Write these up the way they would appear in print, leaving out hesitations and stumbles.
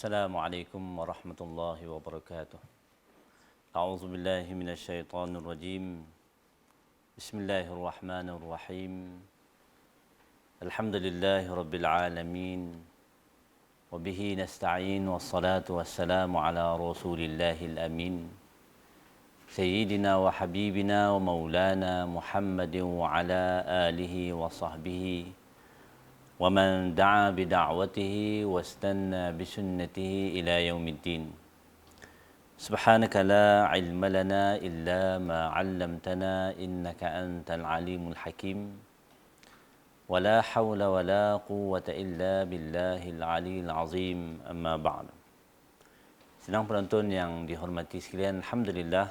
Assalamualaikum warahmatullahi wabarakatuh. A'udzu billahi minasyaitonir rajim. Bismillahirrahmanirrahim. Alhamdulillahi rabbil alamin. Wa bihi nasta'in wassalatu wassalamu ala rasulillahil amin. Sayyidina wa habibina wa maulana Muhammadin wa ala alihi wa sahbihi ومن دعا بدعوته واستنى بسنته إلى يوم الدين سبحانك لا علم لنا إلا ما علمتنا إنك أنت العليم الحكيم ولا حول ولا قوة إلا بالله العلي العظيم أما بعد. Sedang penonton yang dihormati sekalian, Alhamdulillah,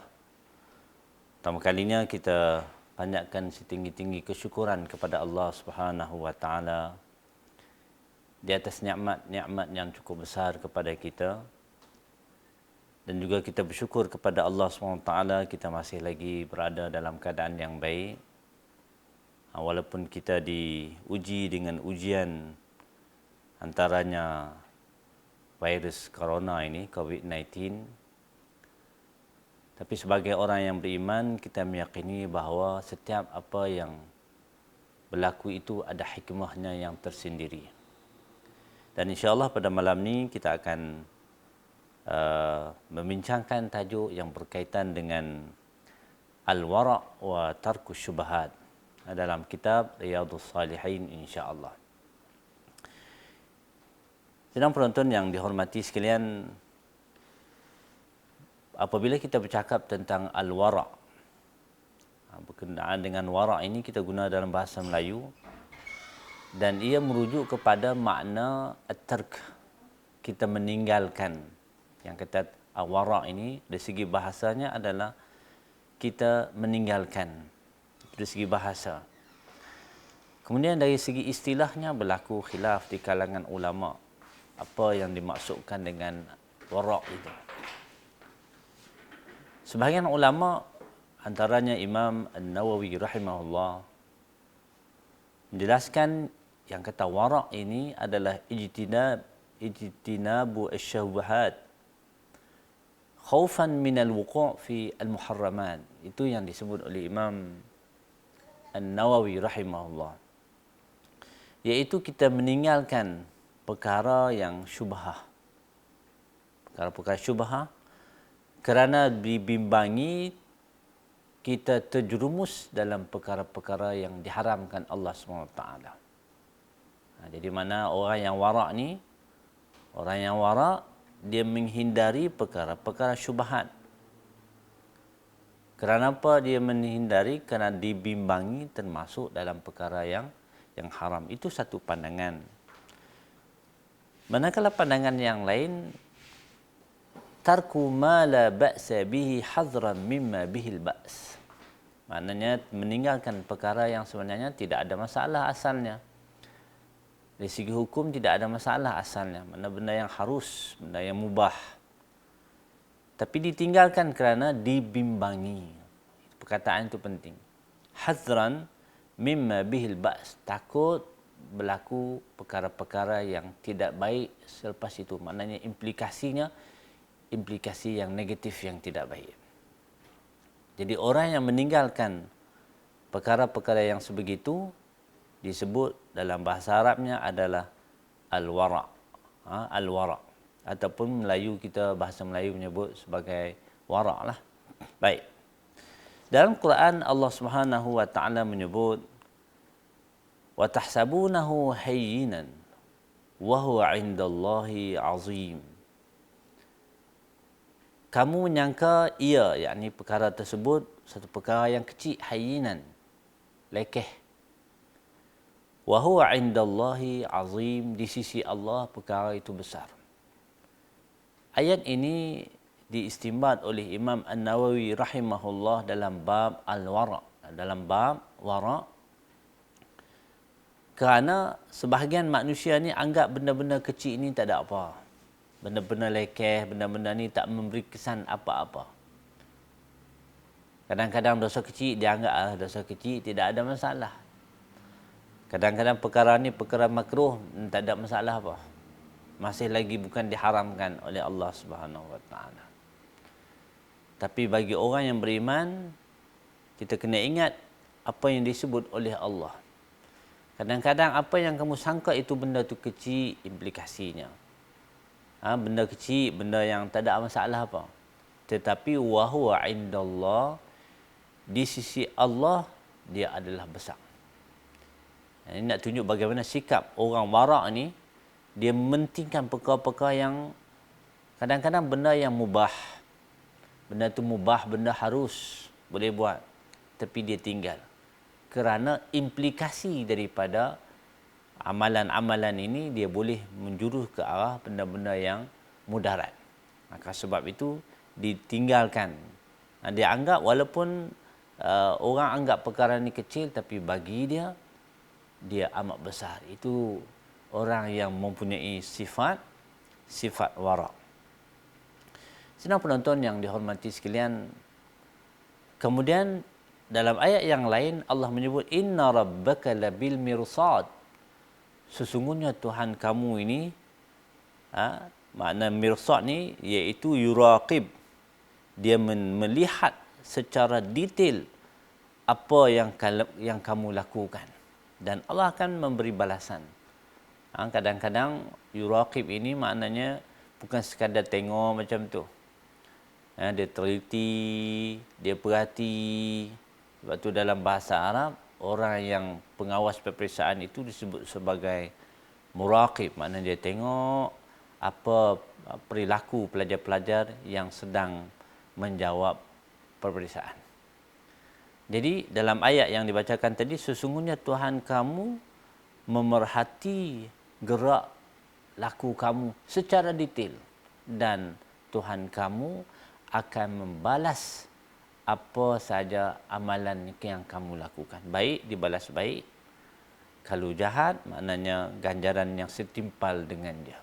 pertama kalinya kita panjatkan setinggi-tinggi kesyukuran kepada Allah Subhanahu wa taala di atas nikmat-nikmat yang cukup besar kepada kita, dan juga kita bersyukur kepada Allah SWT kita masih lagi berada dalam keadaan yang baik walaupun kita diuji dengan ujian antaranya virus corona ini, COVID-19. Tapi sebagai orang yang beriman, kita meyakini bahawa setiap apa yang berlaku itu ada hikmahnya yang tersendiri. Dan insya-Allah pada malam ni kita akan membincangkan tajuk yang berkaitan dengan al-wara' wa tarkus syubhat dalam kitab Riyadhus Shalihin insya-Allah. Sedang penonton yang dihormati sekalian, apabila kita bercakap tentang al-wara', berkenaan dengan wara' ini kita guna dalam bahasa Melayu, dan ia merujuk kepada makna at-tark, kita meninggalkan. Yang kata wara' ini dari segi bahasanya adalah kita meninggalkan, dari segi bahasa. Kemudian dari segi istilahnya berlaku khilaf di kalangan ulama apa yang dimaksudkan dengan wara' itu. Sebahagian ulama antaranya Imam An-Nawawi rahimahullah menjelaskan yang kata wara' ini adalah ijtinabu asy-syubhat khaufan min al-wuqu' fi al-muharramat. Itu yang disebut oleh Imam An-Nawawi rahimahullah, iaitu kita meninggalkan perkara yang syubhah, perkara-perkara syubhah, kerana dibimbangi kita terjerumus dalam perkara-perkara yang diharamkan Allah SWT. Jadi mana orang yang wara' ni, orang yang wara' dia menghindari perkara-perkara syubhat. Kerana apa dia menghindari? Kerana dibimbangi termasuk dalam perkara yang haram. Itu satu pandangan. Manakala pandangan yang lain, tarku ma la ba'sa bihi hadran mimma bihil ba's. Maknanya meninggalkan perkara yang sebenarnya tidak ada masalah asalnya. Dari segi hukum tidak ada masalah asalnya. Mana benda yang harus, benda yang mubah. Tapi ditinggalkan kerana dibimbangi. Perkataan itu penting. Hadran mimma bihil ba's. Takut berlaku perkara-perkara yang tidak baik selepas itu. Maknanya implikasinya implikasi yang negatif yang tidak baik. Jadi orang yang meninggalkan perkara-perkara yang sebegitu disebut dalam bahasa Arabnya adalah al-wara'. Al-wara'. Ataupun Melayu kita, bahasa Melayu menyebut sebagai wara' lah. Baik. Dalam Quran Allah Subhanahu wa taala menyebut wa tahsabunahu hayyinan wa huwa 'indallahi 'azim. Kamu menyangka ia, yakni perkara tersebut, satu perkara yang kecil, hayyinan, lekeh. Wa huwa 'indallahi 'azim, di sisi Allah perkara itu besar. Ayat ini diistinbat oleh Imam An-Nawawi rahimahullah dalam bab al-wara', dalam bab wara', kerana sebahagian manusia ni anggap benda-benda kecil ini tak ada apa. Benda-benda lekeh, benda-benda ni tak memberi kesan apa-apa. Kadang-kadang dosa kecil dianggap dosa kecil, tidak ada masalah. Kadang-kadang perkara ni perkara makruh, tak ada masalah apa. masih lagi bukan diharamkan oleh Allah Subhanahu wa taala. Tapi bagi orang yang beriman, kita kena ingat apa yang disebut oleh Allah. Kadang-kadang apa yang kamu sangka itu benda tu kecil implikasinya. Benda kecil, benda yang tak ada masalah apa. Tetapi wa huwa indallah, di sisi Allah dia adalah besar. Ini nak tunjuk bagaimana sikap orang warak ni, dia mementingkan perkara-perkara yang kadang-kadang benda yang mubah. Benda tu mubah, benda harus boleh buat, tapi dia tinggal. Kerana implikasi daripada amalan-amalan ini dia boleh menjurus ke arah benda-benda yang mudarat. Maka sebab itu ditinggalkan. Dia anggap walaupun orang anggap perkara ini kecil, tapi bagi dia amat besar. Itu orang yang mempunyai sifat wara'. Senang penonton yang dihormati sekalian, kemudian dalam ayat yang lain Allah menyebut inna rabbaka labil mirsad. Sesungguhnya Tuhan kamu ini, makna mirsad ni iaitu yuraqib. Dia melihat secara detail apa yang kamu lakukan, dan Allah akan memberi balasan. Kadang-kadang yuraqib ini maknanya bukan sekadar tengok macam tu. Dia teliti, dia perhati. Sebab tu dalam bahasa Arab, orang yang pengawas peperiksaan itu disebut sebagai muraqib. Maknanya dia tengok apa perilaku pelajar-pelajar yang sedang menjawab peperiksaan. Jadi dalam ayat yang dibacakan tadi, sesungguhnya Tuhan kamu memerhati gerak laku kamu secara detail, dan Tuhan kamu akan membalas apa saja amalan yang kamu lakukan. Baik dibalas baik, kalau jahat maknanya ganjaran yang setimpal dengan dia.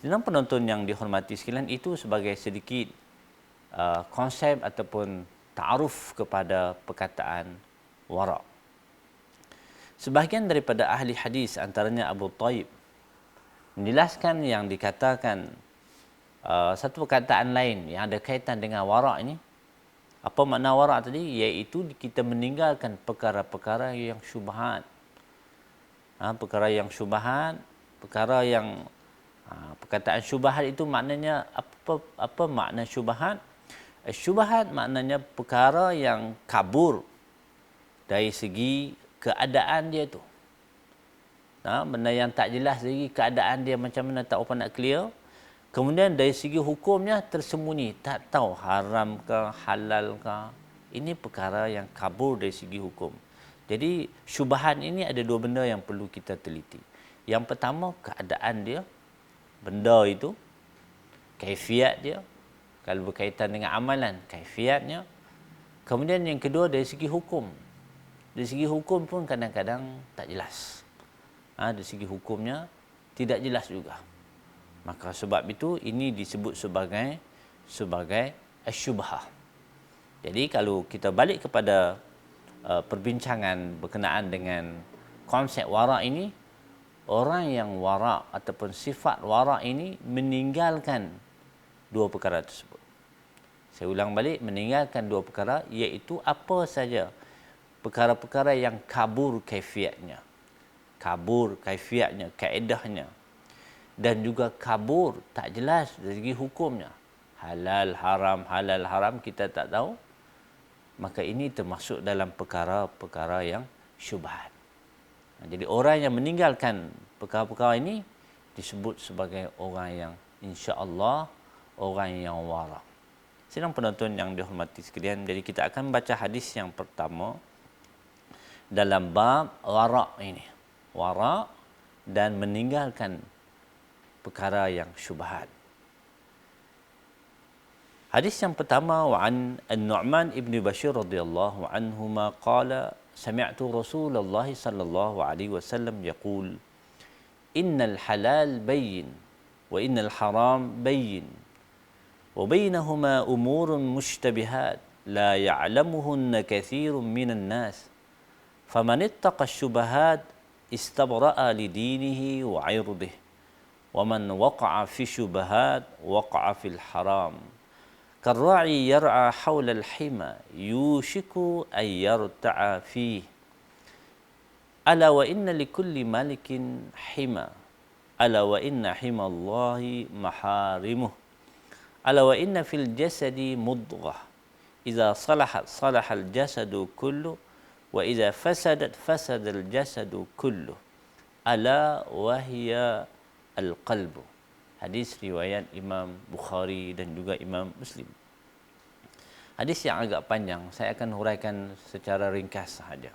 Dan penonton yang dihormati sekalian, itu sebagai sedikit konsep ataupun ta'aruf kepada perkataan wara'. Sebahagian daripada ahli hadis, antaranya Abu Taib, menjelaskan yang dikatakan satu perkataan lain yang ada kaitan dengan wara' ini. Apa makna wara' tadi? Iaitu kita meninggalkan perkara-perkara yang syubhat. Perkara yang syubhat, perkara yang perkataan syubhat itu maknanya apa makna syubhat? Syubhat maknanya perkara yang kabur dari segi keadaan dia tu. Benda yang tak jelas lagi keadaan dia macam mana, tak apa nak clear. Kemudian dari segi hukumnya tersembunyi, tak tahu haram ke halal ke. Ini perkara yang kabur dari segi hukum. Jadi syubhat ini ada dua benda yang perlu kita teliti. Yang pertama, keadaan dia, benda itu, kaifiat dia. Kalau berkaitan dengan amalan, kaifiatnya. Kemudian yang kedua, dari segi hukum. Dari segi hukum pun kadang-kadang tak jelas. Dari segi hukumnya tidak jelas juga. Maka sebab itu ini disebut sebagai syubhah. Jadi kalau kita balik kepada perbincangan berkenaan dengan konsep wara' ini, orang yang wara' ataupun sifat wara' ini meninggalkan dua perkara tersebut. Saya ulang balik, meninggalkan dua perkara, iaitu apa saja perkara-perkara yang kabur kaifiatnya, kaedahnya, dan juga kabur tak jelas dari segi hukumnya. Halal haram kita tak tahu. Maka ini termasuk dalam perkara-perkara yang syubhat. Jadi orang yang meninggalkan perkara-perkara ini disebut sebagai orang yang insya-Allah orang yang wara'. Sidang penonton yang dihormati sekalian, jadi kita akan baca hadis yang pertama dalam bab wara' ini. Wara' dan meninggalkan perkara yang syubhat. Hadis yang pertama, wa an An-Nu'man ibn Bashir radhiyallahu anhuma qala sami'tu Rasulullah sallallahu alaihi wasallam yaqul innal halal bayyin wa innal haram bayyin wa bainahuma umurun mushtabihat la ya'lamuhunna katsirun minan nas faman ittaqa asy-syubahat istabra'a li dinihi wa 'irdihi wa man waqa'a fi syubhat waqa'a fil haram. Karra'i yar'a hawla al-hima yushiku ay yarta'a fihi. Ala wa inna likulli malikin hima. Ala wa inna himallahi maharimuh. Ala wa inna fil jasadi mudghah. Iza salahat salahal jasadu kullu wa iza fasadat fasadal jasadu kullu. Ala wa hiya al-qalbu. Hadis riwayat Imam Bukhari dan juga Imam Muslim. Hadis yang agak panjang, saya akan huraikan secara ringkas sahaja.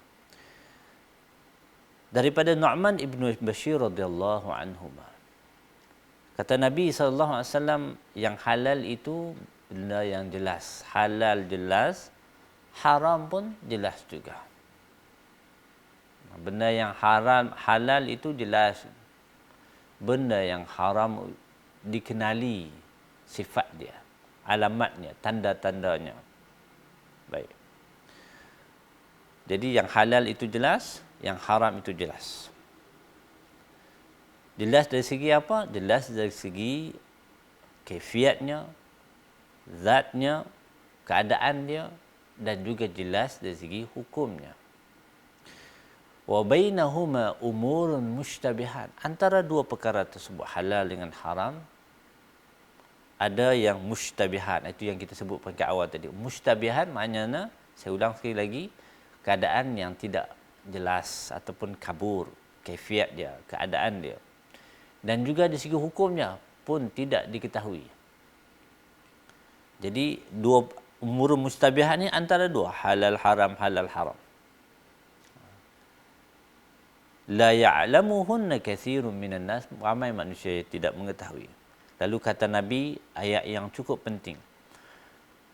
Daripada Nu'man ibn Bashir radhiyallahu anhu. Kata Nabi SAW, yang halal itu benda yang jelas. Halal jelas, haram pun jelas juga. Benda yang halal itu jelas. Benda yang haram dikenali sifat dia, alamatnya, tanda-tandanya. Baik. Jadi yang halal itu jelas, yang haram itu jelas. Jelas dari segi apa? Jelas dari segi kaifiatnya, zatnya, keadaan dia, dan juga jelas dari segi hukumnya. Wa bainahuma umurun mushtabihat. Antara dua perkara tersebut, halal dengan haram, ada yang mushtabihat. Itu yang kita sebut pada awal tadi. Mushtabihat maknanya, saya ulang sekali lagi, keadaan yang tidak jelas ataupun kabur, kaifiat dia, keadaan dia. Dan juga dari segi hukumnya pun tidak diketahui. Jadi dua umur mustabihat ni antara dua, halal haram, halal haram. La ya'lamuhunna katsirun minan nas, ramai manusia tidak mengetahui. Lalu kata Nabi ayat yang cukup penting.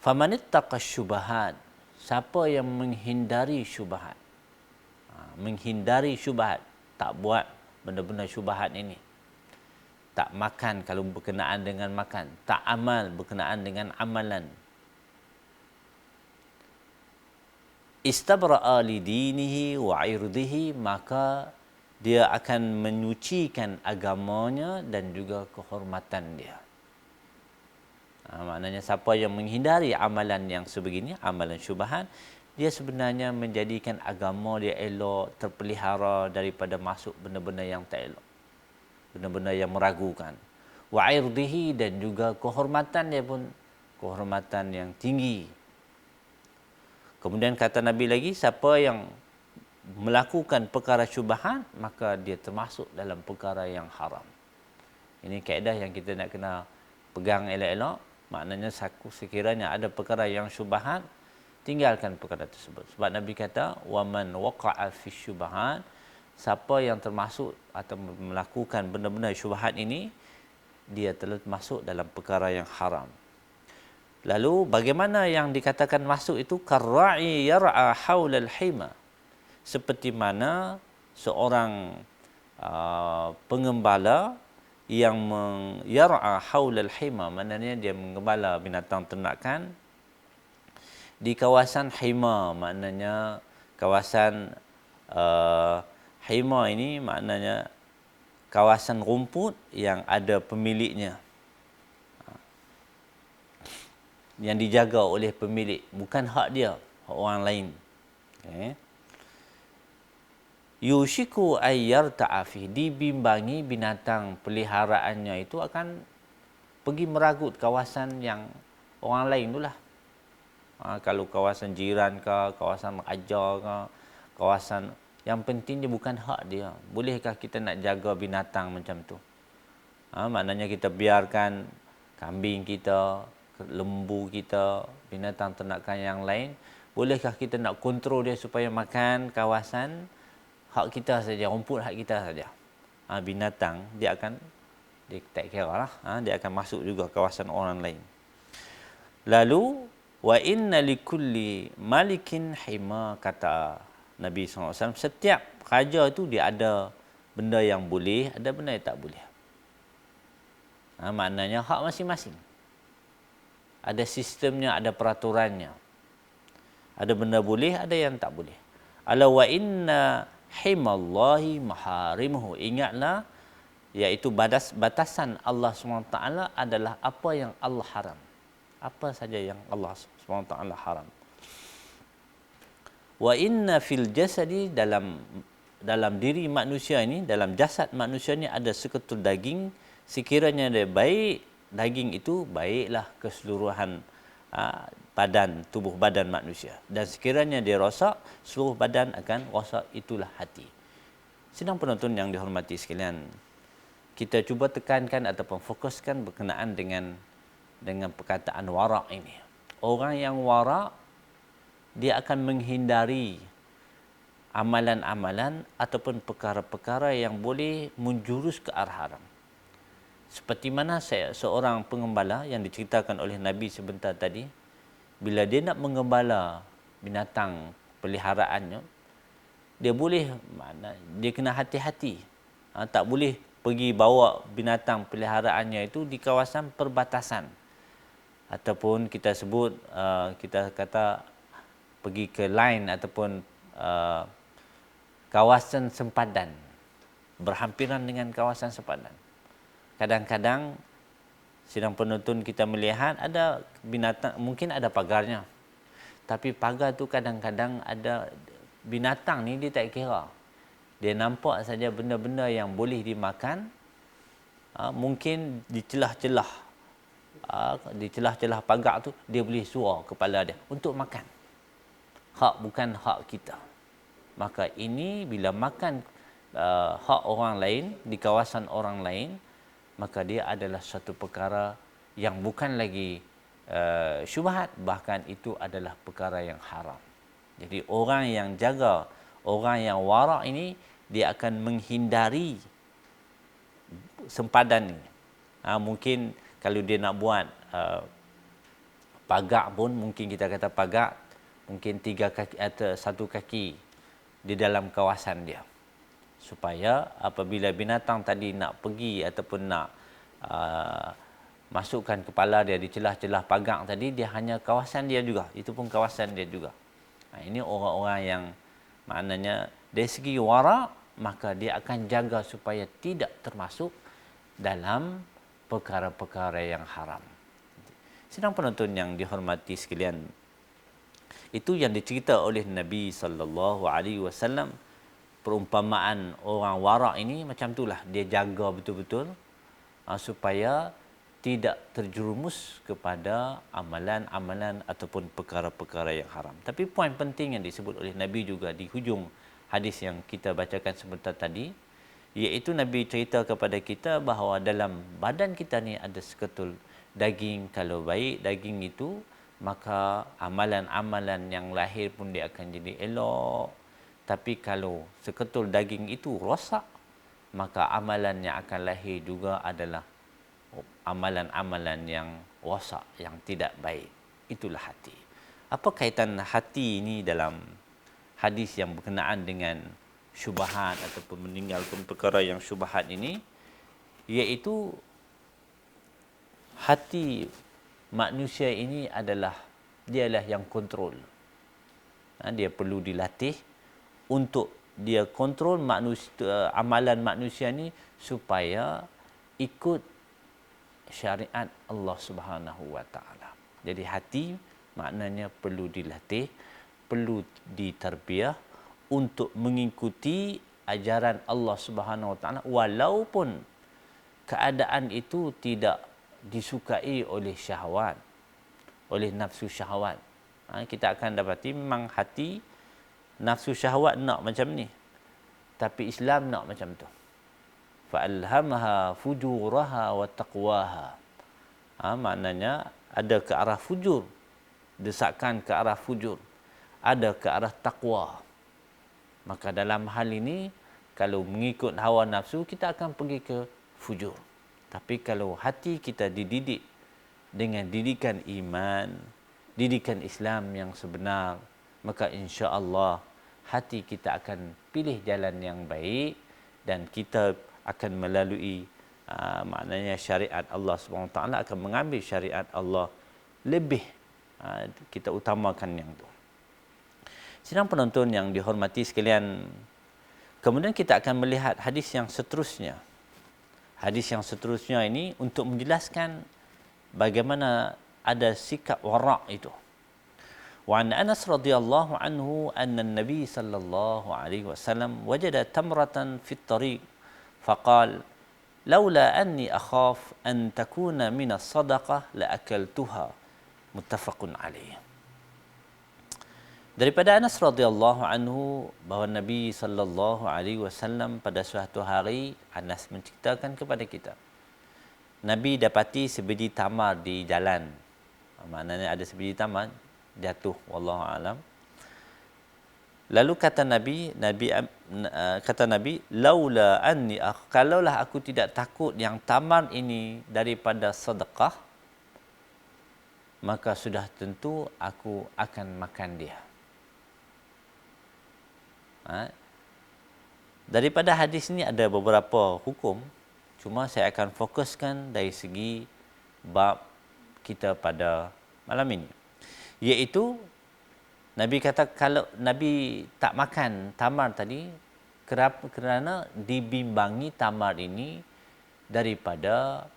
Famanittaqa syubhat, siapa yang menghindari syubhat. Menghindari syubhat, tak buat benda-benda syubhat ini. Tak makan kalau berkenaan dengan makan, tak amal berkenaan dengan amalan. Istabra'a li dinihi wa 'irdihi, maka dia akan menyucikan agamanya dan juga kehormatan dia. Maknanya siapa yang menghindari amalan yang sebegini, amalan syubhat, dia sebenarnya menjadikan agama dia elok, terpelihara daripada masuk benda-benda yang tak elok, benda-benda yang meragukan. Wa 'irdihi, dan juga kehormatan dia pun kehormatan yang tinggi. Kemudian kata Nabi lagi, siapa yang melakukan perkara syubhat, maka dia termasuk dalam perkara yang haram. Ini kaedah yang kita nak kena pegang elok-elok. Maknanya sekiranya ada perkara yang syubhat, tinggalkan perkara tersebut. Sebab Nabi kata, wa man waqa'a fi syubhat, siapa yang termasuk atau melakukan benda-benda syubhat ini, dia telah masuk dalam perkara yang haram. Lalu bagaimana yang dikatakan masuk itu? Karra'i yar'a haulal hima, seperti mana seorang pengembala yang yar'a haulal hima, maknanya dia mengembala binatang ternakan di kawasan hima, maknanya kawasan hima ini maknanya kawasan rumput yang ada pemiliknya, yang dijaga oleh pemilik, bukan hak dia, hak orang lain. Okay. Yushiku ayyar ta'afi, dibimbangi binatang peliharaannya itu akan pergi meragut kawasan yang orang lain itulah. Kalau kawasan jiran ke, kawasan ajar ke, kawasan, yang penting dia bukan hak dia. Bolehkah kita nak jaga binatang macam tu? Maknanya kita biarkan kambing kita, lembu kita, binatang ternakan yang lain, bolehkah kita nak kontrol dia supaya makan kawasan hak kita saja, rumput hak kita saja? Binatang dia akan, dia tak kira lah, dia akan masuk juga kawasan orang lain. Lalu wa inna likulli malikin hima, kata Nabi SAW, setiap raja itu dia ada benda yang boleh, ada benda yang tak boleh. Maknanya hak masing-masing. Ada sistemnya, ada peraturannya. Ada benda boleh, ada yang tak boleh. Ala wa inna himallahi maharimuhu, ingatlah iaitu batasan Allah SWT adalah apa yang Allah haram. Apa saja yang Allah SWT haram. Wa inna fil jasadi, dalam diri manusia ini, dalam jasad manusia ini ada seketul daging, sekiranya dia baik, daging itu baiklah keseluruhan badan, tubuh badan manusia. Dan sekiranya dia rosak, seluruh badan akan rosak, itulah hati. Sidang penonton yang dihormati sekalian, kita cuba tekankan ataupun fokuskan berkenaan dengan perkataan wara' ini. Orang yang wara', dia akan menghindari amalan-amalan ataupun perkara-perkara yang boleh menjurus ke arah haram. Seperti mana seorang pengembala yang diceritakan oleh Nabi sebentar tadi, bila dia nak mengembala binatang peliharaannya, dia kena hati-hati. Tak boleh pergi bawa binatang peliharaannya itu di kawasan perbatasan, ataupun kita sebut kita kata pergi ke line ataupun kawasan sempadan, berhampiran dengan kawasan sempadan. Kadang-kadang sidang penonton kita melihat ada binatang, mungkin ada pagarnya, tapi pagar tu kadang-kadang ada binatang ni dia tak kira. Dia nampak saja benda-benda yang boleh dimakan, mungkin di celah-celah pagar tu dia boleh suar kepala dia untuk makan. Hak bukan hak kita. Maka ini bila makan hak orang lain di kawasan orang lain, maka dia adalah satu perkara yang bukan lagi syubhat, bahkan itu adalah perkara yang haram. Jadi orang yang jaga, orang yang wara' ini, dia akan menghindari sempadan ini. Mungkin kalau dia nak buat pagar pun, mungkin kita kata pagar, mungkin 3 kaki atau 1 kaki di dalam kawasan dia. Supaya apabila binatang tadi nak pergi ataupun nak masukkan kepala dia di celah-celah pagar tadi, dia hanya kawasan dia juga. Itu pun kawasan dia juga. Ini orang-orang yang maknanya dari segi wara', maka dia akan jaga supaya tidak termasuk dalam perkara-perkara yang haram. Sidang penonton yang dihormati sekalian, itu yang dicerita oleh Nabi sallallahu alaihi wasallam. Perumpamaan orang wara' ini macam itulah, dia jaga betul-betul supaya tidak terjerumus kepada amalan-amalan ataupun perkara-perkara yang haram. Tapi poin penting yang disebut oleh Nabi juga di hujung hadis yang kita bacakan sebentar tadi, iaitu Nabi cerita kepada kita bahawa dalam badan kita ni ada seketul daging. Kalau baik daging itu, maka amalan-amalan yang lahir pun dia akan jadi elok. Tapi kalau seketul daging itu rosak, maka amalan yang akan lahir juga adalah amalan-amalan yang rosak, yang tidak baik. Itulah hati. Apa kaitan hati ini dalam hadis yang berkenaan dengan syubhat ataupun meninggalkan perkara yang syubhat ini? Iaitu hati manusia ini dialah yang kontrol. Dia perlu dilatih untuk dia kontrol amalan manusia ni supaya ikut syariat Allah Subhanahu wa taala. Jadi hati maknanya perlu dilatih, perlu ditarbiyah untuk mengikuti ajaran Allah Subhanahu wa taala, walaupun keadaan itu tidak disukai oleh syahwat, oleh nafsu syahwat. Kita akan dapati memang hati, nafsu syahwat nak macam ni, tapi Islam nak macam tu. Fa'alhamaha fujuraha wa taqwaha. Maknanya ada ke arah fujur, desakan ke arah fujur, ada ke arah taqwa. Maka dalam hal ini, kalau mengikut hawa nafsu, kita akan pergi ke fujur. Tapi kalau hati kita dididik dengan didikan iman, didikan Islam yang sebenar, maka insya-Allah hati kita akan pilih jalan yang baik dan kita akan melalui maknanya syariat Allah SWT, akan mengambil syariat Allah lebih, kita utamakan yang itu. Sidang penonton yang dihormati sekalian, kemudian kita akan melihat hadis yang seterusnya. hadis yang seterusnya ini untuk menjelaskan bagaimana ada sikap wara' itu. Wa an Anas radhiyallahu anhu anna an-nabi sallallahu alaihi wasallam wajada tamratan fi at-tariq faqala laula anni akhaf an takuna min as-sadaqah la akaltuha muttafaqun alaih. Daripada Anas radhiyallahu anhu bahawa Nabi sallallahu alaihi wasallam pada suatu hari, Anas menceritakan kepada kita, Nabi dapati sebiji tamar di jalan. Maknanya ada sebiji tamar jatuh, wallahu alam. Lalu kata Nabi, laula anni, kalaulah aku tidak takut yang tamar ini daripada sedekah, maka sudah tentu aku akan makan dia. Daripada hadis ini ada beberapa hukum, cuma saya akan fokuskan dari segi bab kita pada malam ini, iaitu Nabi kata kalau Nabi tak makan tamar tadi kerana dibimbangi tamar ini daripada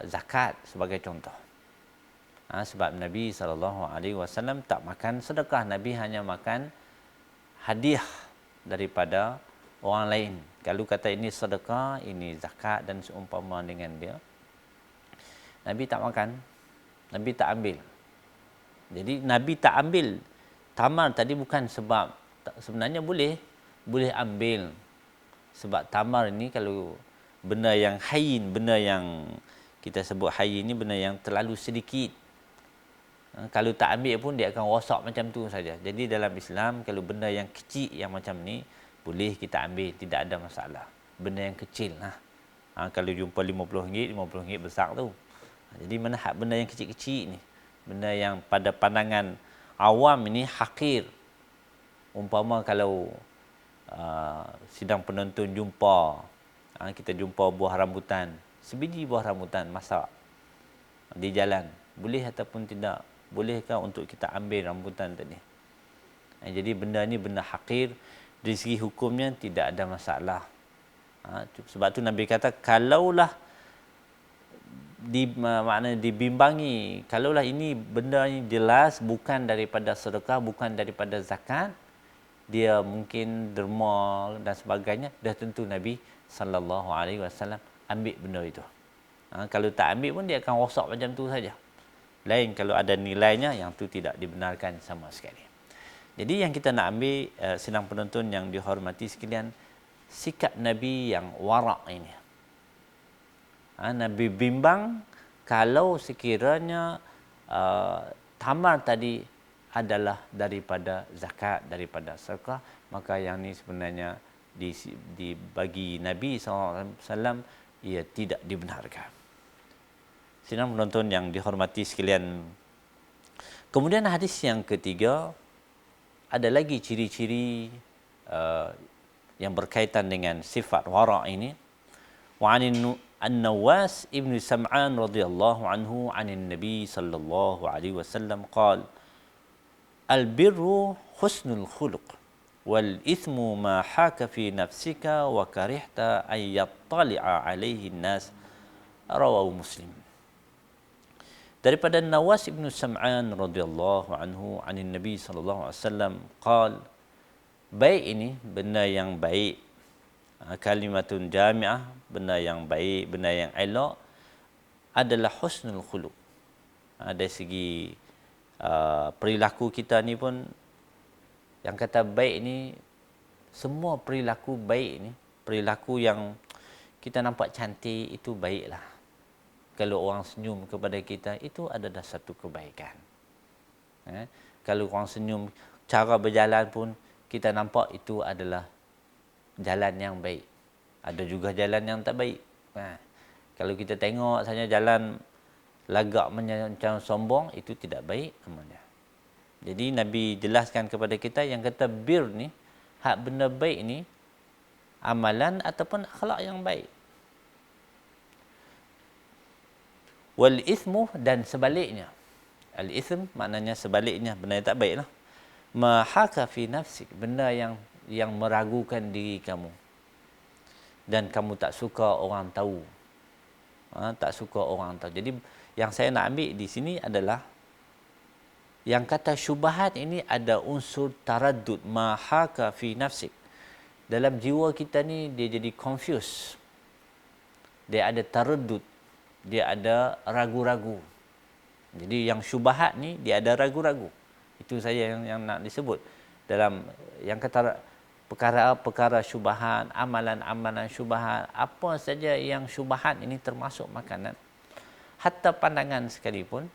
zakat sebagai contoh. Sebab Nabi SAW tak makan sedekah, Nabi hanya makan hadiah daripada orang lain. Kalau kata ini sedekah, ini zakat dan seumpama dengan dia, Nabi tak makan, Nabi tak ambil. Jadi Nabi tak ambil tamar tadi bukan sebab, sebenarnya boleh ambil. Sebab tamar ini kalau benda yang hayyin, benda yang kita sebut hayyin ini benda yang terlalu sedikit, kalau tak ambil pun dia akan rosak macam tu saja. Jadi dalam Islam kalau benda yang kecil yang macam ni boleh kita ambil, tidak ada masalah. Benda yang kecil lah. Kalau jumpa RM50 besar tu. Jadi mana hak benda yang kecil-kecil ni? Benda yang pada pandangan awam ini hakir. Umpama kalau sidang penonton jumpa, kita jumpa buah rambutan, sebiji buah rambutan masak di jalan, boleh ataupun tidak? Bolehkah untuk kita ambil rambutan tadi? Jadi benda ni benda hakir, dari segi hukumnya tidak ada masalah. Sebab tu Nabi kata kalaulah maknanya dibimbangi, kalaulah ini benda ini jelas bukan daripada sedekah, bukan daripada zakat, dia mungkin derma dan sebagainya, dah tentu Nabi sallallahu alaihi wasallam ambil benda itu. Kalau tak ambil pun dia akan rosak macam tu saja. Lain kalau ada nilainya, yang tu tidak dibenarkan sama sekali. Jadi yang kita nak ambil, sidang penonton yang dihormati sekalian, sikap Nabi yang wara' ini. Nabi bimbang kalau sekiranya tamar tadi adalah daripada zakat, daripada sedekah, maka yang ni sebenarnya bagi Nabi SAW ia tidak dibenarkan. Sidang penonton yang dihormati sekalian, kemudian hadis yang ketiga, ada lagi ciri-ciri yang berkaitan dengan sifat wara' ini. Wa an-Nawas ibn Sam'an radhiyallahu anhu 'anin Nabi sallallahu alaihi wasallam qala al-birru husnul khuluq wal ithmu ma haka fi nafsika wa karihta an yattali'a alaihi an-nas, rawahu Muslim. Daripada Nawas ibn Sam'an radhiyallahu anhu 'anin Nabi sallallahu alaihi wasallam qala, baik ini benda yang baik, kalimatun jami'ah, benda yang baik, benda yang elok adalah husnul khuluq. Dari segi perilaku kita ni pun, yang kata baik ni, semua perilaku baik ni, perilaku yang kita nampak cantik itu baiklah. Kalau orang senyum kepada kita, itu adalah satu kebaikan. Kalau orang senyum, cara berjalan pun kita nampak itu adalah jalan yang baik. Ada juga jalan yang tak baik. Kalau kita tengok saja jalan lagak macam sombong, itu tidak baik namanya. Jadi Nabi jelaskan kepada kita yang kata bir ni, hak benda baik ni, amalan ataupun akhlak yang baik. Wal ithmu, dan sebaliknya. Al ithm maknanya sebaliknya, benda yang tak baik lah. Ma haka fi nafsik, benda yang meragukan diri kamu. dan kamu tak suka orang tahu. Tak suka orang tahu. Jadi yang saya nak ambil di sini adalah yang kata syubhat ini ada unsur taraddud, ma haka fi nafsik. Dalam jiwa kita ni dia jadi confused. Dia ada taraddud, dia ada ragu-ragu. Jadi yang syubhat ni dia ada ragu-ragu. Itu saya yang nak disebut dalam yang kata perkara-perkara syubhat, amalan-amalan syubhat, apa saja yang syubhat ini termasuk makanan. Hatta pandangan sekalipun,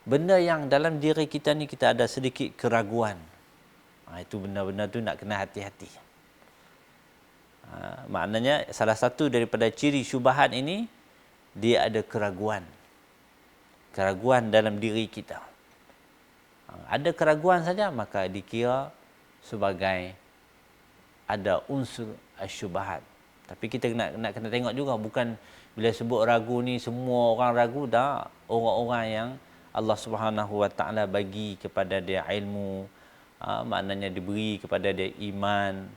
benda yang dalam diri kita ni kita ada sedikit keraguan. Itu benda-benda tu nak kena hati-hati. Maknanya salah satu daripada ciri syubhat ini, dia ada keraguan. Keraguan dalam diri kita. Ada keraguan saja, maka dikira sebagai ada unsur syubhat. Tapi kita nak kena tengok juga, bukan bila sebut ragu ni semua orang ragu. Dah, orang-orang yang Allah Subhanahu Wa Taala bagi kepada dia ilmu, maknanya diberi kepada dia iman,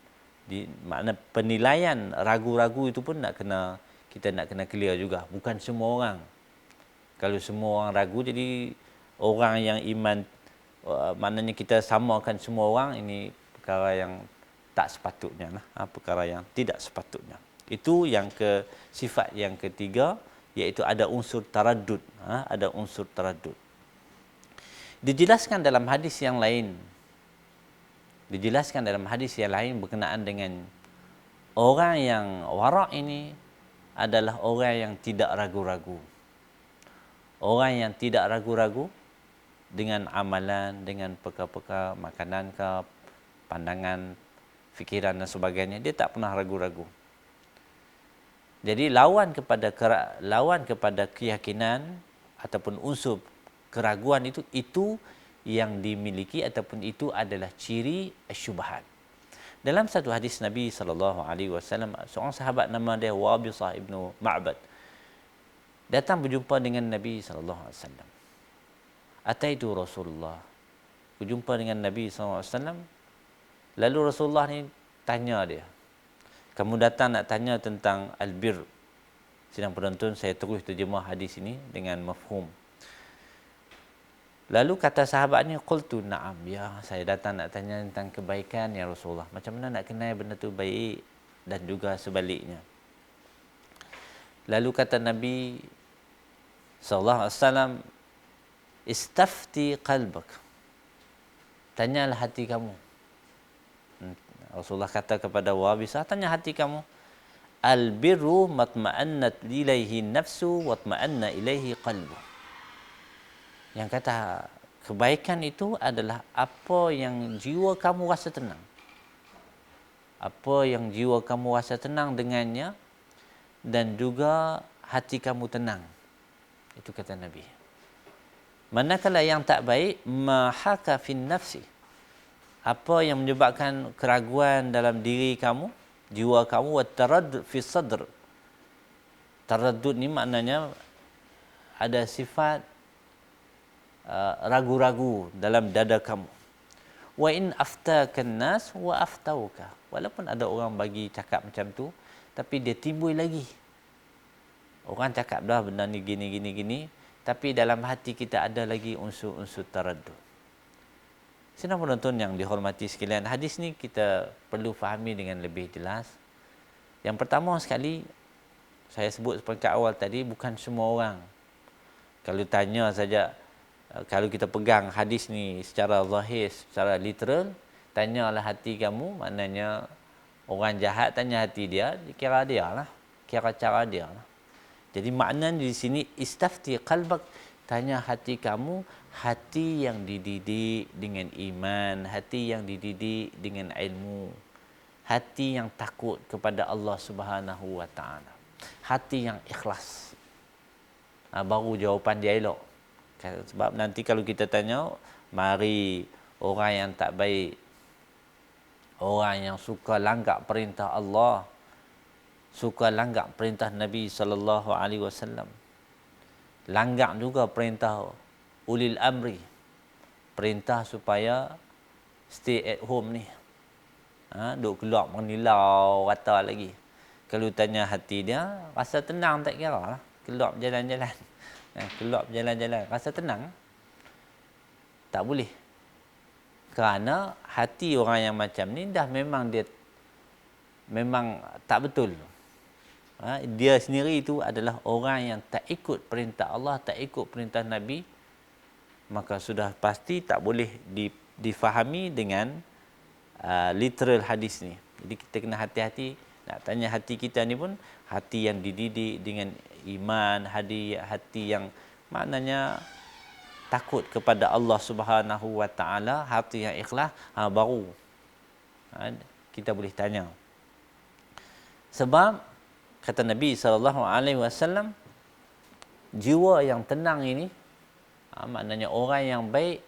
makna penilaian ragu-ragu itu pun kita nak kena clear juga. Bukan semua orang. Kalau semua orang ragu, jadi orang yang iman, maknanya kita samakan semua orang, ini perkara yang tak sepatutnya lah. Perkara yang tidak sepatutnya. Itu yang sifat yang ketiga, iaitu ada unsur taraddud. Ada unsur taraddud. Dijelaskan dalam hadis yang lain. Berkenaan dengan orang yang wara' ini adalah orang yang tidak ragu-ragu. Orang yang tidak ragu-ragu dengan amalan, dengan perkara-perkara makanan ke, pandangan, fikiran dan sebagainya, dia tak pernah ragu-ragu. Jadi lawan kepada keyakinan ataupun unsur keraguan itu yang dimiliki ataupun itu adalah ciri syubhat. Dalam satu hadis Nabi SAW, seorang sahabat nama dia Wabisah ibnu Ma'bad datang berjumpa dengan Nabi SAW. Ataitu Rasulullah. Berjumpa dengan Nabi SAW. Lalu Rasulullah ni tanya dia, kamu datang nak tanya tentang albir. Sidang penonton, saya terus terjemah hadis ini dengan mafhum. Lalu kata sahabatnya, qultu na'am, ya, saya datang nak tanya tentang kebaikan ya Rasulullah. Macam mana nak kenal benda tu baik, dan juga sebaliknya. Lalu kata Nabi SAW, istafti qalbak, tanyalah hati kamu. Rasulullah kata kepada Wabisah, tanya hati kamu. Albirru matma'annat ilaihi nafsu watma'anna ilaihi qalbu. Yang kata kebaikan itu adalah apa yang jiwa kamu rasa tenang. Apa yang jiwa kamu rasa tenang dengannya, dan juga hati kamu tenang. Itu kata Nabi. Manakala yang tak baik, mahaka fin nafsi, apa yang menyebabkan keraguan dalam diri kamu, jiwa kamu, wa taraddud fi sadr. Taraddud ni maknanya ada sifat ragu-ragu dalam dada kamu. Wa in aftakan nas wa aftauka. Walaupun ada orang bagi cakap macam tu, tapi dia timbul lagi. Orang cakap dah benda ni gini, tapi dalam hati kita ada lagi unsur-unsur taraddud. Sidang penonton yang dihormati sekalian, hadis ni kita perlu fahami dengan lebih jelas. Yang pertama sekali, saya sebut seperti awal tadi, bukan semua orang. Kalau tanya saja, kalau kita pegang hadis ni secara zahir, secara literal, tanyalah hati kamu, maknanya orang jahat tanya hati dia, kira dia lah, kira cara dia lah. Jadi maknanya di sini, istafti qalbak, tanya hati kamu, hati yang dididik dengan iman, hati yang dididik dengan ilmu, hati yang takut kepada Allah Subhanahu Wa Taala, hati yang ikhlas. Baru jawapan dia elok. Sebab nanti kalau kita tanya, mari orang yang tak baik, orang yang suka langgar perintah Allah, suka langgar perintah Nabi sallallahu alaihi wasallam, langgar juga perintah ulil amri, perintah supaya stay at home ni. Duk keluar menilau rata lagi. Kalau tanya hati dia, rasa tenang tak kira lah. Keluar berjalan-jalan. Keluar berjalan-jalan. Rasa tenang? Tak boleh. Kerana hati orang yang macam ni dah memang dia memang tak betul. Dia sendiri itu adalah orang yang tak ikut perintah Allah, tak ikut perintah Nabi, maka sudah pasti tak boleh difahami dengan literal hadis ni. Jadi kita kena hati-hati nak tanya hati kita ni pun hati yang dididik dengan iman, hati yang maknanya takut kepada Allah Subhanahu Wa Taala, hati yang ikhlas, baru kita boleh tanya. Sebab kata Nabi SAW, jiwa yang tenang ini, maknanya orang yang baik,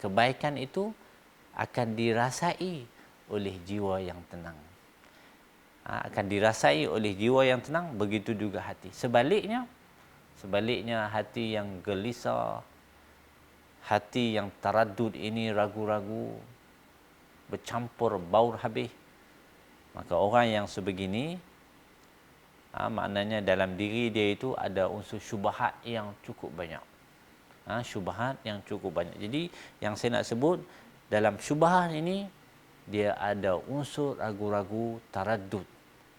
kebaikan itu akan dirasai oleh jiwa yang tenang. Akan dirasai oleh jiwa yang tenang, begitu juga hati. Sebaliknya hati yang gelisah, hati yang taraddud ini, ragu-ragu, bercampur baur habis, maka orang yang sebegini, maknanya dalam diri dia itu ada unsur syubhat yang cukup banyak. Syubhat yang cukup banyak. Jadi yang saya nak sebut, dalam syubhat ini dia ada unsur ragu-ragu, taraddud,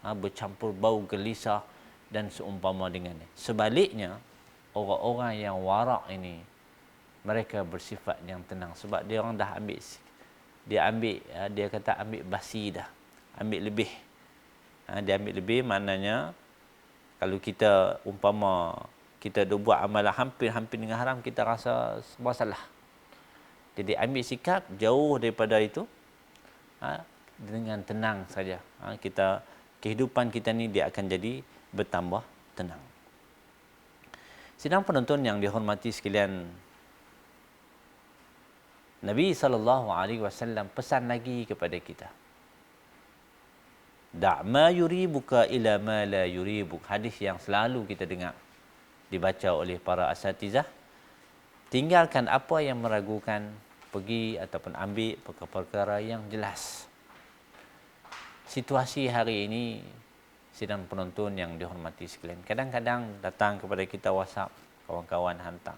bercampur bau gelisah dan seumpama dengannya. Sebaliknya orang-orang yang warak ini, mereka bersifat yang tenang sebab dia orang dah ambil, dia kata ambil basi dah, ambil lebih. Dia ambil lebih, maknanya kalau kita umpama kita dah buat amalan hampir-hampir dengan haram, kita rasa semua salah. Jadi ambil sikap jauh daripada itu, dengan tenang saja. Kehidupan kita ni dia akan jadi bertambah tenang. Sidang penonton yang dihormati sekalian, Nabi SAW pesan lagi kepada kita. Da' ma yuribuka ila ma la yuribuk. Hadis yang selalu kita dengar dibaca oleh para asatizah. Tinggalkan apa yang meragukan, pergi ataupun ambil perkara-perkara yang jelas. Situasi hari ini, sidang penonton yang dihormati sekalian, kadang-kadang datang kepada kita WhatsApp, kawan-kawan hantar.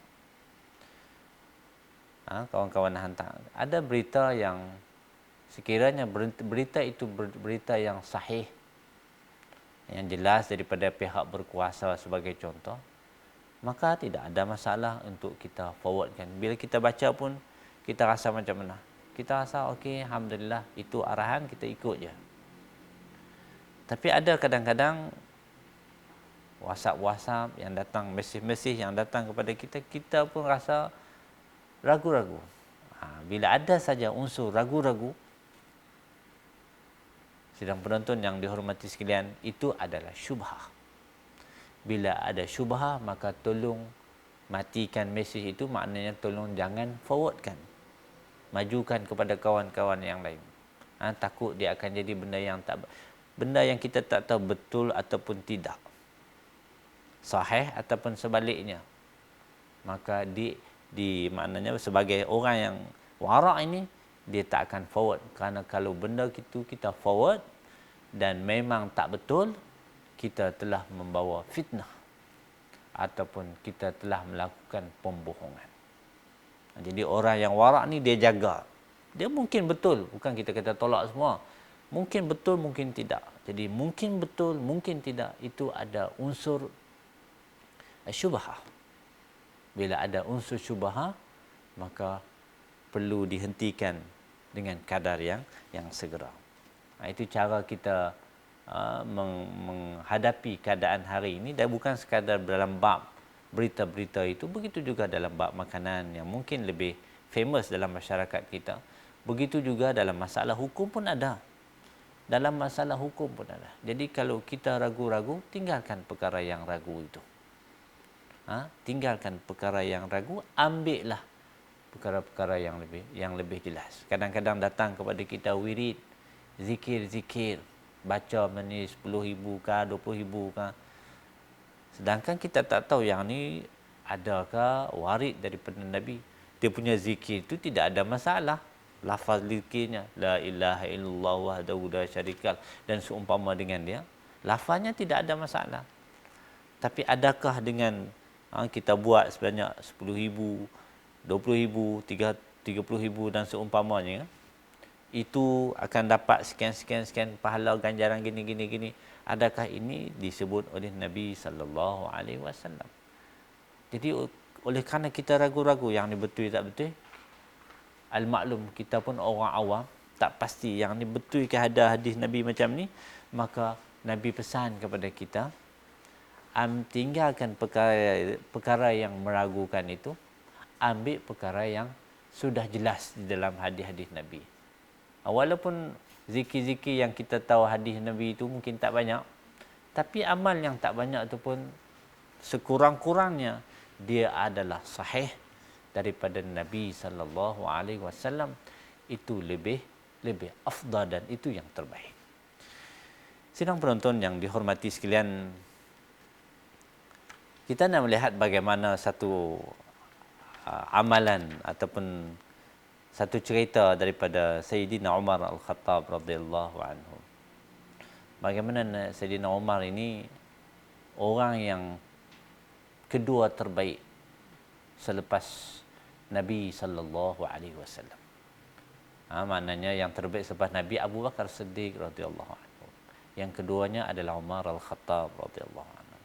Kawan-kawan hantar. Ada berita yang sekiranya berita itu berita yang sahih, yang jelas daripada pihak berkuasa sebagai contoh, maka tidak ada masalah untuk kita forwardkan. Bila kita baca pun, kita rasa macam mana? Kita rasa okey, alhamdulillah, itu arahan, kita ikut je. Tapi ada kadang-kadang WhatsApp yang datang, mesej-mesej yang datang kepada kita, kita pun rasa ragu-ragu. Bila ada saja unsur ragu-ragu, sidang penonton yang dihormati sekalian, itu adalah syubhah. Bila ada syubhah, maka tolong matikan mesej itu, maknanya tolong jangan forwardkan. Majukan kepada kawan-kawan yang lain. Takut dia akan jadi benda yang kita tak tahu betul ataupun tidak, sahih ataupun sebaliknya. Maka maknanya sebagai orang yang warak ini, dia tak akan forward. Kerana kalau benda itu kita forward dan memang tak betul, kita telah membawa fitnah ataupun kita telah melakukan pembohongan. Jadi orang yang warak ni dia jaga. Dia mungkin betul, bukan kita kata tolak semua. Mungkin betul, mungkin tidak. Jadi mungkin betul, mungkin tidak, itu ada unsur syubhah. Bila ada unsur syubhah, maka perlu dihentikan dengan kadar yang segera. Itu cara kita menghadapi keadaan hari ini, dan bukan sekadar dalam bab berita-berita itu, begitu juga dalam bab makanan yang mungkin lebih famous dalam masyarakat kita. Begitu juga dalam masalah hukum pun ada. Jadi kalau kita ragu-ragu, tinggalkan perkara yang ragu itu. Tinggalkan perkara yang ragu, ambillah perkara-perkara yang lebih jelas. Kadang-kadang datang kepada kita wirid, zikir, baca menis 10,000 kah, 20,000 kah. Sedangkan kita tak tahu yang ni adakah warid daripada Nabi. Dia punya zikir itu tidak ada masalah. lafaz zikirnya la ilaha illallah wahdahu la syarikal dan seumpama dengan dia, lafaznya tidak ada masalah. Tapi adakah dengan kita buat sebanyak 10,000, 20,000, 30,000 dan seumpamanya, itu akan dapat sekian pahala ganjaran gini. Adakah ini disebut oleh Nabi sallallahu alaihi wasallam? Jadi oleh kerana kita ragu-ragu yang ni betul tak betul, al-maklum kita pun orang awam tak pasti yang ni betul ke ada hadis Nabi macam ni, maka Nabi pesan kepada kita, tinggalkan perkara yang meragukan itu, ambil perkara yang sudah jelas di dalam hadis-hadis Nabi. Walaupun zikir-zikir yang kita tahu hadis Nabi itu mungkin tak banyak, tapi amal yang tak banyak itu pun sekurang-kurangnya dia adalah sahih daripada Nabi sallallahu alaihi wasallam. Itu lebih afdal dan itu yang terbaik. Sidang penonton yang dihormati sekalian, kita nak melihat bagaimana satu amalan ataupun satu cerita daripada Sayyidina Umar Al-Khattab radhiyallahu anhu. Bagaimana Sayyidina Umar ini orang yang kedua terbaik selepas Nabi sallallahu alaihi wasallam. Maknanya yang terbaik selepas Nabi Abu Bakar Siddiq radhiyallahu anhu. Yang keduanya adalah Umar Al-Khattab radhiyallahu anhu.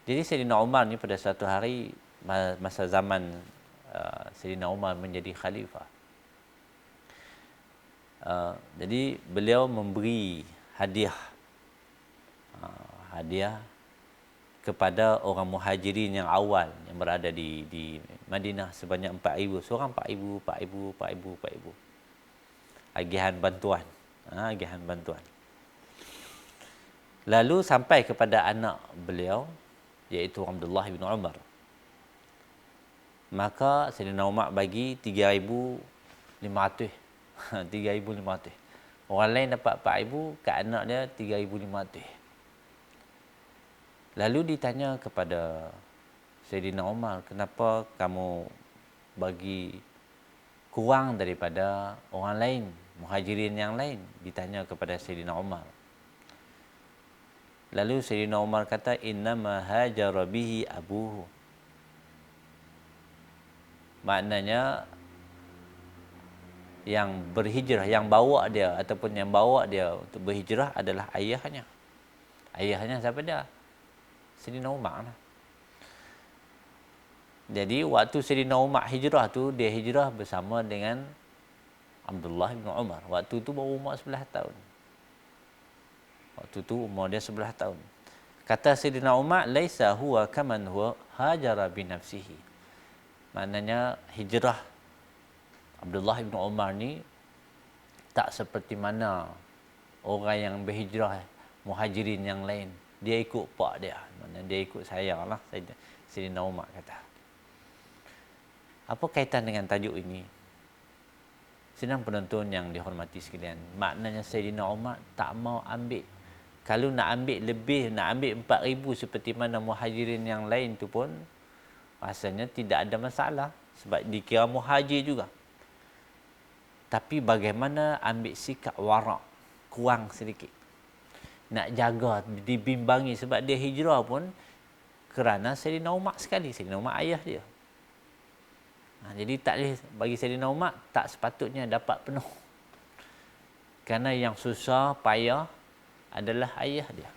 Jadi Sayyidina Umar ni pada satu hari masa zaman Sayyidina Umar menjadi khalifah. Jadi beliau memberi hadiah kepada orang muhajirin yang awal yang berada di Madinah sebanyak 4,000. Seorang 4,000. Agihan bantuan. Lalu sampai kepada anak beliau, iaitu Abdullah bin Umar. Maka Sayyidina Umar bagi 3,500. 3,500. Orang lain dapat 4,000, kat anak dia 3,500. Lalu ditanya kepada Sayyidina Umar, kenapa kamu bagi kurang daripada orang lain, muhajirin yang lain? Ditanya kepada Sayyidina Umar. Lalu Sayyidina Umar kata, innama hajara bihi abuhu. Maknanya yang berhijrah, yang bawa dia ataupun yang bawa dia untuk berhijrah adalah ayahnya. Ayahnya siapa dia? Sayyidina Umar lah. Jadi waktu Sayyidina Umar hijrah tu, dia hijrah bersama dengan Abdullah bin Umar. Waktu tu baru umur 11 tahun. Waktu tu umur dia 11 tahun. Kata Sayyidina Umar, laisa huwa kaman huwa hajara bi nafsihi. Maknanya hijrah Abdullah bin Umar ni tak seperti mana orang yang berhijrah muhajirin yang lain. Dia ikut pak dia. Maknanya dia ikut saya lah. Sayyidina Umar kata. Apa kaitan dengan tajuk ini? Sidang penonton yang dihormati sekalian. Maknanya Sayyidina Umar tak mau ambil. Kalau nak ambil lebih, nak ambil 4,000 seperti mana muhajirin yang lain tu pun, rasanya tidak ada masalah. Sebab dikira muhajir juga. Tapi bagaimana ambil sikap warak, kurang sedikit. Nak jaga, dibimbangi sebab dia hijrah pun kerana Sayyidina Umar sekali. Sayyidina Umar ayah dia. Jadi tak boleh bagi Sayyidina Umar, tak sepatutnya dapat penuh. Kerana yang susah, payah adalah ayah dia.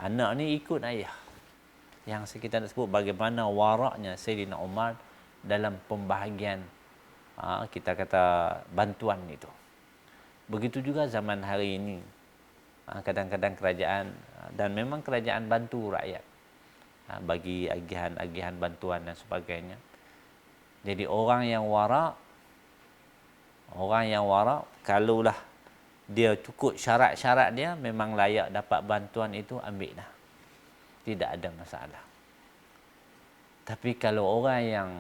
Anak ni ikut ayah. Yang kita nak sebut bagaimana waraknya Sayyidina Umar dalam pembahagian kita kata bantuan itu. Begitu juga zaman hari ini. Kadang-kadang kerajaan, dan memang kerajaan bantu rakyat bagi agihan-agihan bantuan dan sebagainya. Jadi orang yang warak, kalaulah dia cukup syarat-syarat dia, memang layak dapat bantuan itu, ambil dah. Tidak ada masalah. Tapi kalau orang yang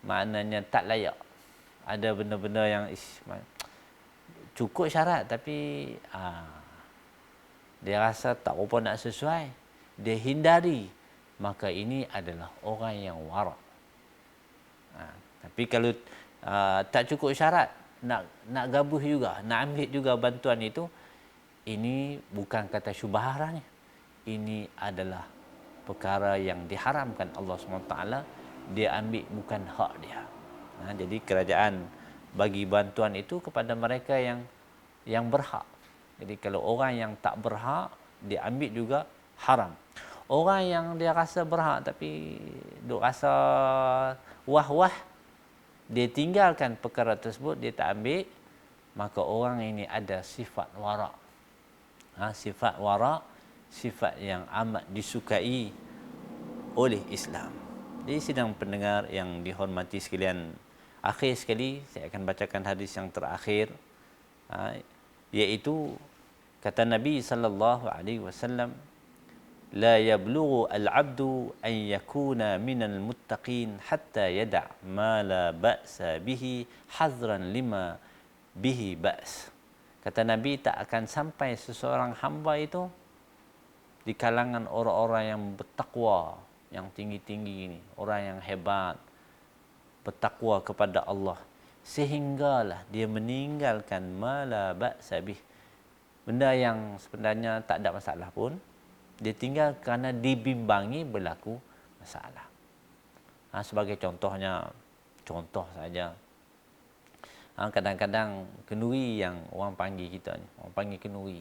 maknanya tak layak, ada benda-benda yang cukup syarat tapi dia rasa tak apa nak sesuai, dia hindari, maka ini adalah orang yang warak. Tapi kalau tak cukup syarat, nak gabuh juga, nak ambil juga bantuan itu, ini bukan kata syubhah lah ni. Ini adalah perkara yang diharamkan Allah SWT. Dia ambil bukan hak dia. Jadi kerajaan bagi bantuan itu kepada mereka yang berhak. Jadi kalau orang yang tak berhak, dia ambil juga haram. Orang yang dia rasa berhak tapi duk rasa wah-wah, dia tinggalkan perkara tersebut, dia tak ambil, maka orang ini ada sifat wara'. Sifat wara', sifat yang amat disukai oleh Islam. Jadi sidang pendengar yang dihormati sekalian, akhir sekali saya akan bacakan hadis yang terakhir, iaitu kata Nabi sallallahu alaihi wasallam, la yablughu al-'abdu an yakuna minal muttaqin hatta yada' ma la ba'sa bihi hazran lima bihi ba's. Kata Nabi, tak akan sampai seseorang hamba itu di kalangan orang-orang yang bertakwa, yang tinggi-tinggi ini, orang yang hebat, bertakwa kepada Allah, sehinggalah dia meninggalkan ma la ba'sa bih, benda yang sebenarnya tak ada masalah pun, dia tinggal kerana dibimbangi berlaku masalah. Sebagai contohnya, contoh saja, kadang-kadang kenduri yang orang panggil kita ni, orang panggil kenduri.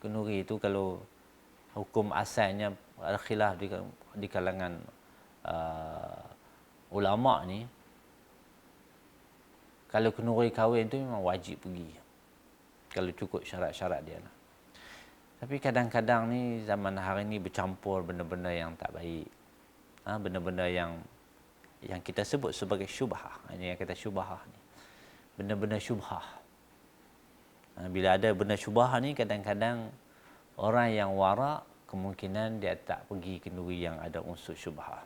Kenduri itu kalau hukum asalnya ada khilaf di kalangan ulama ni, kalau kenduri kahwin tu memang wajib pergi, kalau cukup syarat-syarat dia lah. Tapi kadang-kadang ni zaman hari ni bercampur benda-benda yang tak baik, benda-benda yang kita sebut sebagai syubhah. Ini yang kata syubhah ni, benda-benda syubhah. Bila ada benda syubhah ni, kadang-kadang orang yang wara' kemungkinan dia tak pergi kenduri yang ada unsur syubhah.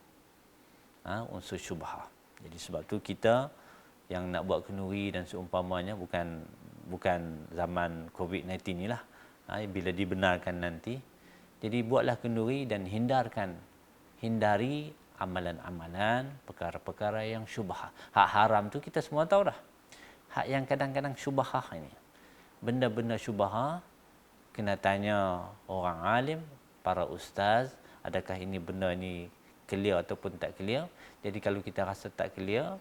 Unsur syubhah. Jadi sebab tu kita yang nak buat kenduri dan seumpamanya, bukan zaman COVID-19 ni lah, bila dibenarkan nanti. Jadi buatlah kenduri dan hindari amalan-amalan, perkara-perkara yang syubhah. Hak haram tu kita semua tahu dah. Hak yang kadang-kadang syubhah ini, benda-benda syubhah, kena tanya orang alim, para ustaz, adakah ini benda ni clear ataupun tak clear. Jadi kalau kita rasa tak clear,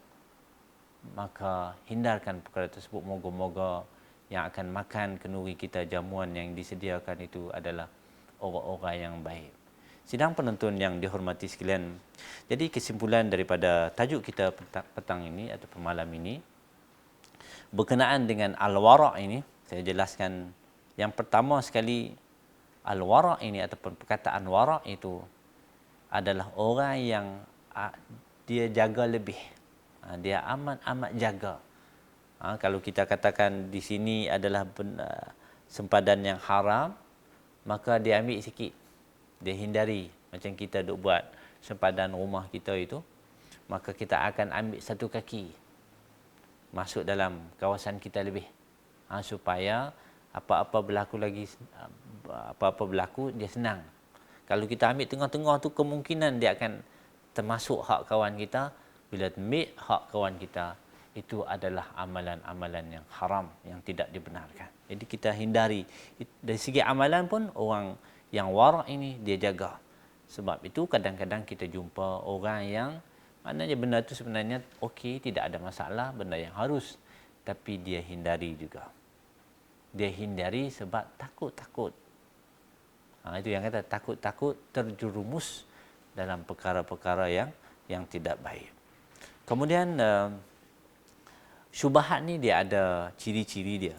maka hindarkan perkara tersebut. Moga-moga yang akan makan kenduri kita, jamuan yang disediakan itu adalah orang-orang yang baik. Sidang penonton yang dihormati sekalian, jadi kesimpulan daripada tajuk kita petang ini atau malam ini berkenaan dengan al-wara' ini, saya jelaskan. Yang pertama sekali, al-wara' ini ataupun perkataan wara' itu adalah orang yang dia jaga lebih, dia amat-amat jaga. Kalau kita katakan di sini adalah sempadan yang haram, maka dia ambil sikit, dia hindari. Macam kita duk buat sempadan rumah kita itu, maka kita akan ambil satu kaki masuk dalam kawasan kita lebih, supaya apa-apa berlaku dia senang. Kalau kita ambil tengah-tengah tu, kemungkinan dia akan termasuk hak kawan kita. Bila ambil hak kawan kita, itu adalah amalan-amalan yang haram, yang tidak dibenarkan. Jadi kita hindari. Dari segi amalan pun, orang yang wara' ini dia jaga. Sebab itu kadang-kadang kita jumpa orang yang maknanya benda itu sebenarnya okey, tidak ada masalah, benda yang harus, tapi dia hindari juga. Dia hindari sebab takut-takut. Itu yang kata takut-takut terjerumus dalam perkara-perkara yang tidak baik. Kemudian syubhat ni dia ada ciri-ciri dia.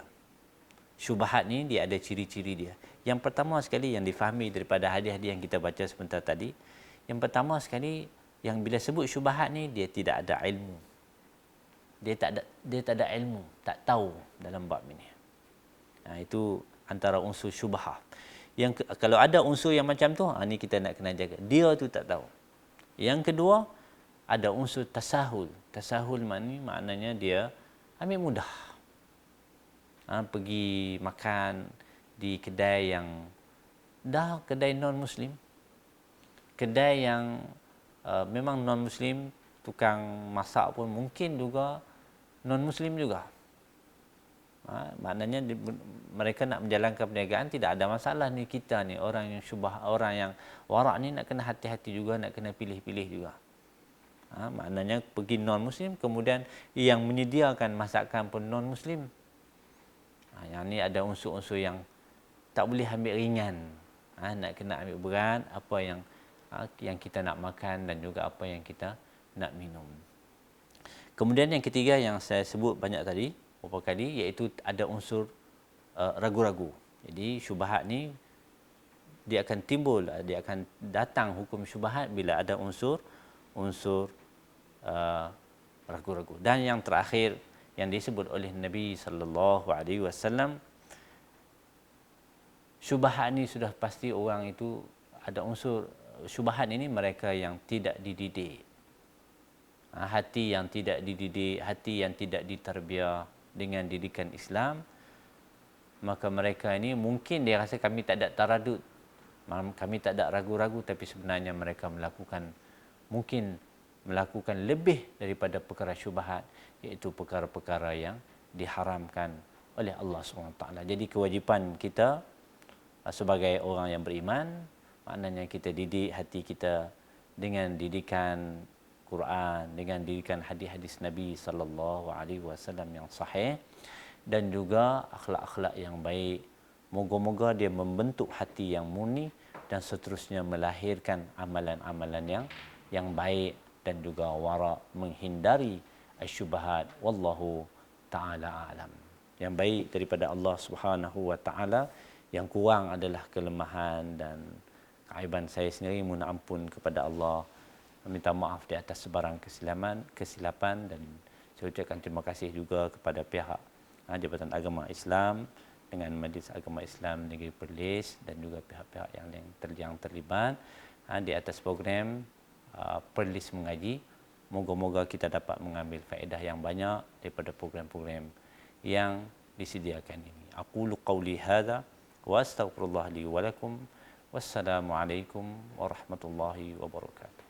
Syubhat ni dia ada ciri-ciri dia. Yang pertama sekali yang difahami daripada hadis-hadis yang kita baca sebentar tadi, yang pertama sekali, yang bila sebut syubhat ni, dia tidak ada ilmu. Dia tak ada ilmu, tak tahu dalam bab ini. Itu antara unsur syubhah. Yang kalau ada unsur yang macam tu, ni kita nak kena jaga. Dia tu tak tahu. Yang kedua, ada unsur tasahul. Tasahul maknanya dia ambil mudah. Pergi makan di kedai yang kedai non-Muslim. Kedai yang memang non-Muslim, tukang masak pun mungkin juga non-Muslim juga. Maknanya mereka nak menjalankan perniagaan tidak ada masalah ni, kita ni orang yang syubah, orang yang warak ni nak kena hati-hati juga, nak kena pilih-pilih juga. Maknanya pergi non-Muslim, kemudian yang menyediakan masakan pun non-Muslim. Yang ni ada unsur-unsur yang tak boleh ambil ringan. Nak kena ambil berat apa yang kita nak makan dan juga apa yang kita nak minum. Kemudian yang ketiga yang saya sebut banyak tadi, beberapa kali, iaitu ada unsur ragu-ragu. Jadi syubhat ni dia akan timbul, dia akan datang hukum syubhat bila ada unsur ragu-ragu. Dan yang terakhir yang disebut oleh Nabi sallallahu alaihi wasallam, syubhat ni sudah pasti orang itu ada unsur syubhat ini mereka yang tidak dididik. Hati yang tidak dididik, hati yang tidak ditarbiyah dengan didikan Islam, maka mereka ini mungkin dia rasa kami tak ada taradud, kami tak ada ragu-ragu, tapi sebenarnya mereka mungkin melakukan lebih daripada perkara syubhat, iaitu perkara-perkara yang diharamkan oleh Allah SWT. Jadi kewajipan kita sebagai orang yang beriman, maknanya kita didik hati kita dengan didikan Quran, dengan didikan hadis-hadis Nabi sallallahu alaihi wasallam yang sahih, dan juga akhlak-akhlak yang baik. Moga-moga dia membentuk hati yang murni dan seterusnya melahirkan amalan-amalan yang baik dan juga wara', menghindari asyubhat. Wallahu taala alam. Yang baik daripada Allah Subhanahu wa taala, yang kurang adalah kelemahan dan keaiban saya sendiri. Mohon ampun kepada Allah, minta maaf di atas sebarang kesilapan, dan saya ucapkan terima kasih juga kepada pihak Jabatan Agama Islam dengan Majlis Agama Islam Negeri Perlis dan juga pihak-pihak yang terlibat di atas program Perlis Mengaji. Moga-moga kita dapat mengambil faedah yang banyak daripada program-program yang disediakan ini. Aqulu qawli hadza wa astaghfirullah li wa lakum. Wassalamualaikum warahmatullahi wabarakatuh.